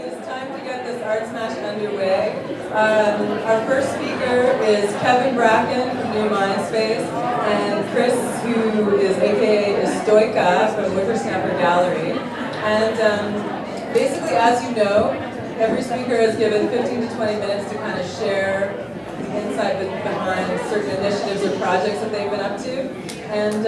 It's time to get this Artsmash underway. Our first speaker is Kevin Bracken from Newmindspace, and Chris, who is AKA Stoika from Whippersnapper Gallery. And basically, as you know, every speaker is given 15 to 20 minutes to kind of share the insight behind certain initiatives or projects that they've been up to. And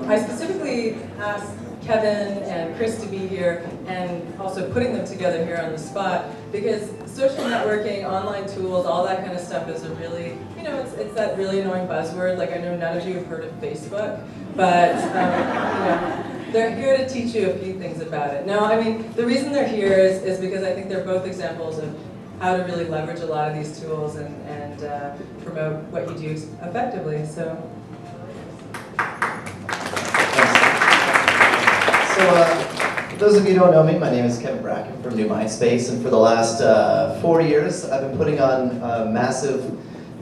I specifically asked Kevin and Chris to be here, and also putting them together here on the spot, because social networking, online tools, all that kind of stuff is a really, it's that really annoying buzzword. Like, I know none of you have heard of Facebook, but they're here to teach you a few things about it. Now, I mean, the reason they're here is because I think they're both examples of how to really leverage a lot of these tools and promote what you do effectively. So. So, those of you who don't know me, my name is Kevin Bracken from Newmindspace, and for the last 4 years, I've been putting on massive,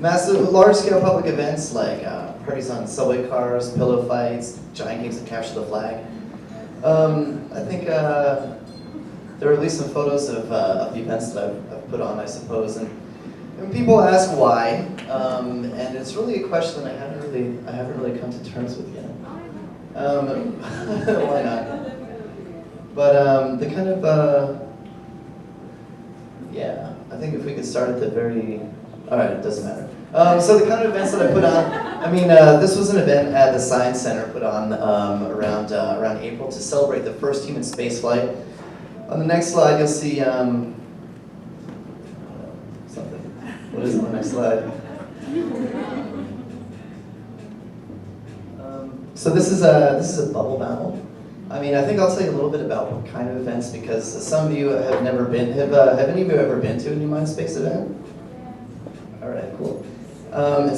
large-scale public events like parties on subway cars, pillow fights, giant games of capture the flag. I think there are at least some photos of the events that I've put on, I suppose, and people ask why, and it's really a question I haven't really come to terms with yet. Why not? But the kind of, yeah, I think if we could start at the very, all right, it doesn't matter. So the kind of events that I put on, I mean, this was an event at the Science Center put on around April to celebrate the first human space flight. On the next slide, you'll see something. What is it on the next slide? So this is a bubble battle. I mean, I think I'll tell you a little bit about what kind of events, because some of you have never been. Have any of you ever been to a Newmindspace event? All right, cool. And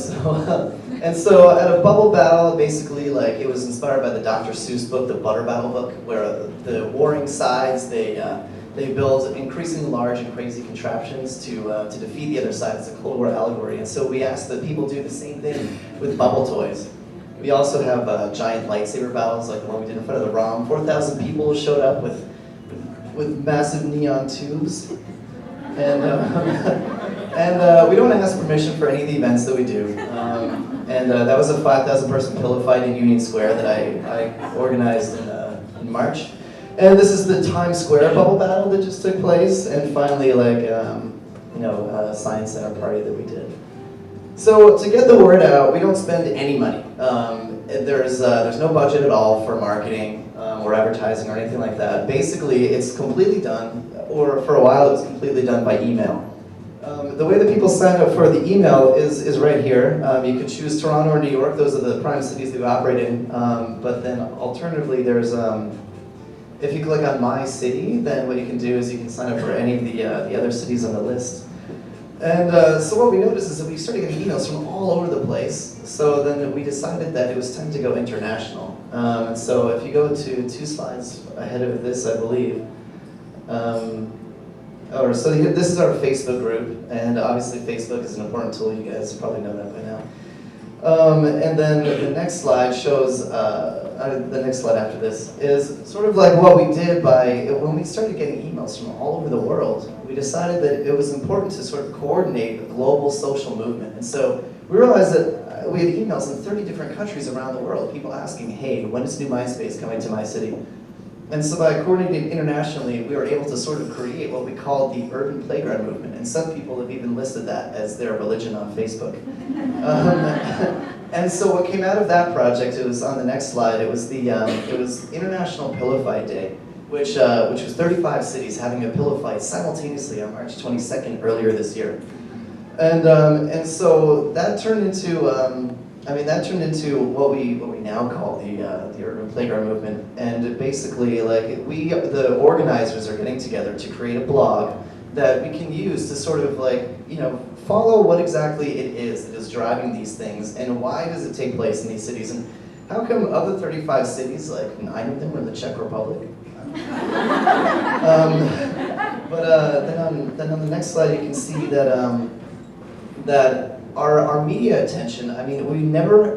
so at a bubble battle, basically, like, it was inspired by the Dr. Seuss book, the Butter Battle book, where the warring sides they build increasingly large and crazy contraptions to defeat the other side. It's a Cold War allegory, and so we asked that people do the same thing with bubble toys. We also have giant lightsaber battles, like the one we did in front of the ROM. 4,000 people showed up with massive neon tubes, and we don't ask permission for any of the events that we do. And that was a 5,000 person pillow fight in Union Square that I organized in March. And this is the Times Square bubble battle that just took place, and finally, like, a Science Center party that we did. So to get the word out, we don't spend any money. There's no budget at all for marketing or advertising or anything like that. Basically, it's completely done, or for a while it was completely done by email. The way that people sign up for the email is right here. You could choose Toronto or New York. Those are the prime cities that we operate in. But then alternatively, there's if you click on My City, then what you can do is you can sign up for any of the other cities on the list. And so what we noticed is that we started getting emails from all over the place. So then we decided that it was time to go international. And so if you go to 2 slides ahead of this, I believe. So this is our Facebook group, and obviously Facebook is an important tool. You guys probably know that by now. And then the next slide shows, the next slide after this is sort of like what we did when we started getting emails from all over the world. We decided that it was important to sort of coordinate a global social movement. And so we realized that we had emails in 30 different countries around the world, people asking, hey, when is Newmindspace coming to my city? And so by coordinating internationally, we were able to sort of create what we call the urban playground movement. And some people have even listed that as their religion on Facebook. And so what came out of that project, it was on the next slide, it was International Pillow Fight Day, which was 35 cities having a pillow fight simultaneously on March 22nd earlier this year. And so that turned into what we now call the urban playground movement. And basically, like, the organizers are getting together to create a blog that we can use to sort of, like, follow what exactly it is that is driving these things, and why does it take place in these cities, and how come of the 35 cities, like 9 of them are the Czech Republic? Then on the next slide, you can see that our media attention. I mean, we've never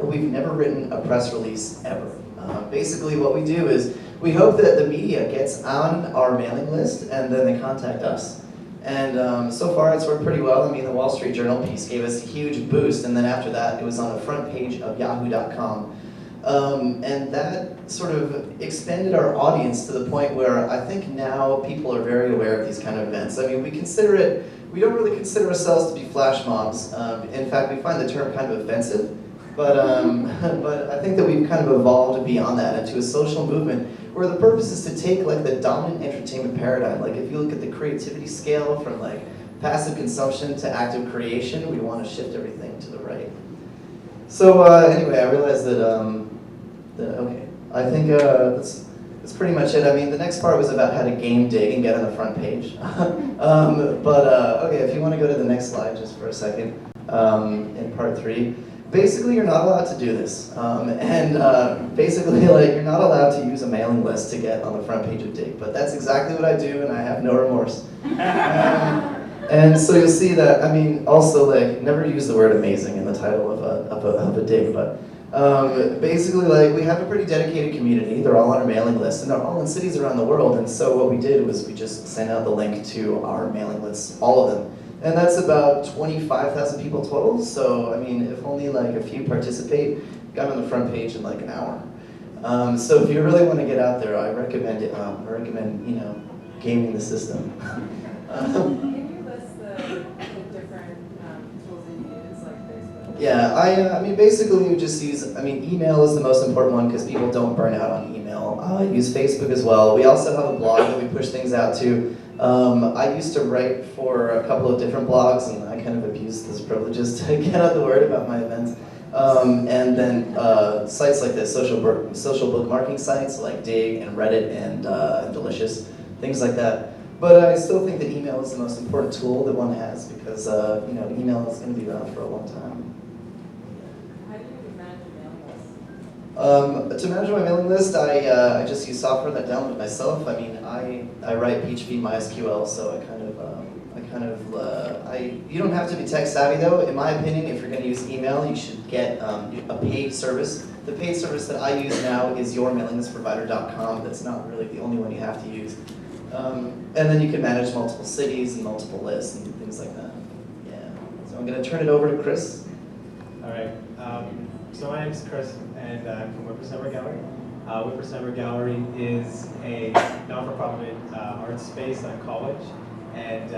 written a press release ever. Basically, what we do is we hope that the media gets on our mailing list, and then they contact us. And so far it's worked pretty well. I mean, the Wall Street Journal piece gave us a huge boost, and then after that it was on the front page of yahoo.com. And that sort of expanded our audience to the point where I think now people are very aware of these kind of events. I mean, we don't really consider ourselves to be flash mobs. In fact, we find the term kind of offensive, but I think that we've kind of evolved beyond that into a social movement where the purpose is to take like the dominant entertainment paradigm. Like if you look at the creativity scale from like passive consumption to active creation, we want to shift everything to the right. So anyway, I realized that, okay, I think that's pretty much it. I mean, the next part was about how to game dig and get on the front page. Okay, if you want to go to the next slide just for a second, in part 3. Basically, you're not allowed to do this. Basically, like, you're not allowed to use a mailing list to get on the front page of Dig, but that's exactly what I do, and I have no remorse. And so you'll see that, I mean, also, like, never use the word amazing in the title of a dig, but basically, like, we have a pretty dedicated community. They're all on our mailing list, and they're all in cities around the world, and so what we did was we just sent out the link to our mailing lists, all of them. And that's about 25,000 people total, so, I mean, if only, like, a few participate, got on the front page in, like, an hour. So if you really want to get out there, I recommend it. I recommend, you know, gaming the system. Yeah, I mean, basically you just use, I mean, email is the most important one because people don't burn out on email. Use Facebook as well. We also have a blog that we push things out to. I used to write for a couple of different blogs, and I kind of abused those privileges to get out the word about my events. And then sites like this, social bookmarking sites like Dig and Reddit and Delicious, things like that. But I still think that email is the most important tool that one has because you know, email is going to be around for a long time. To manage my mailing list, I just use software that I download myself. I mean, I write PHP MySQL, so you don't have to be tech savvy though. In my opinion, if you're going to use email, you should get a paid service. The paid service that I use now is yourmailinglistprovider.com. That's not really the only one you have to use. And then you can manage multiple cities and multiple lists and things like that. Yeah. So I'm going to turn it over to Chris. All right. So my name is Chris, and I'm from Whippersnapper Gallery. Whippersnapper Gallery is a non-for-profit art space at college, and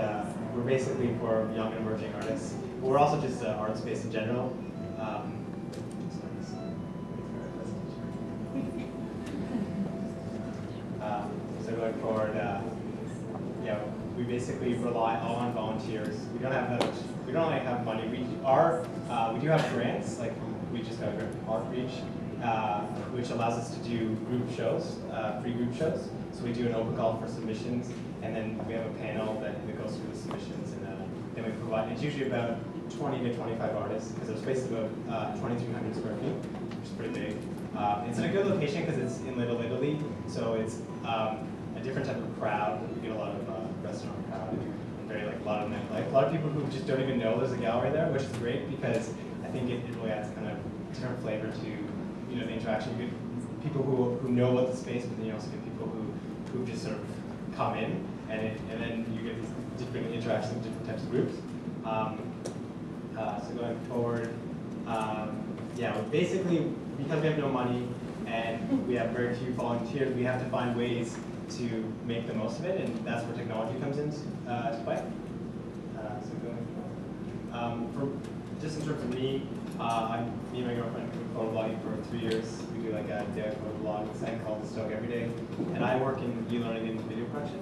we're basically for young and emerging artists. But we're also just an art space in general. So going forward, yeah, we basically rely all on volunteers. We don't have that much. We don't really have money. We do have grants, like we just got a grant from Artreach, which allows us to do group shows, free group shows. So we do an open call for submissions, and then we have a panel that goes through the submissions, and then we provide. It's usually about 20 to 25 artists because our space is about 2,300 square feet, which is pretty big. It's in a good location because it's in Little Italy, so it's a different type of crowd. We get a lot of restaurant crowd, and very like a lot of nightlife. A lot of people who just don't even know there's a gallery there, which is great because I think it really adds kind of different flavor to, you know, the interaction. You get people who know about the space, but then you also get people who just sort of come in, and then you get these different interactions with different types of groups. So going forward, yeah, basically because we have no money and we have very few volunteers, we have to find ways to make the most of it, and that's where technology comes into play. So going forward, just in terms of me and my girlfriend have been photoblogging for 3 years. We do like a daily photo blog site called The Stoke Every Day, and I work in e-learning and video production.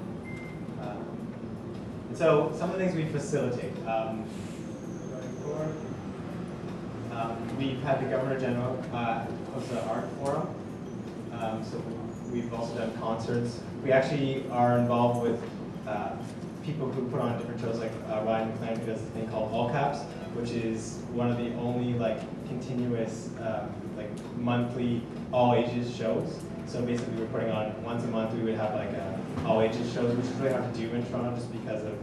And so some of the things we facilitate. Going forward, we've had the Governor General host an art forum. So we've also done concerts. We actually are involved with people who put on different shows, like Ryan McLaren, who does a thing called All Caps, which is one of the only like continuous like monthly all ages shows. So basically we're putting on once a month. We would have like all ages shows, which is really hard to do in Toronto just because of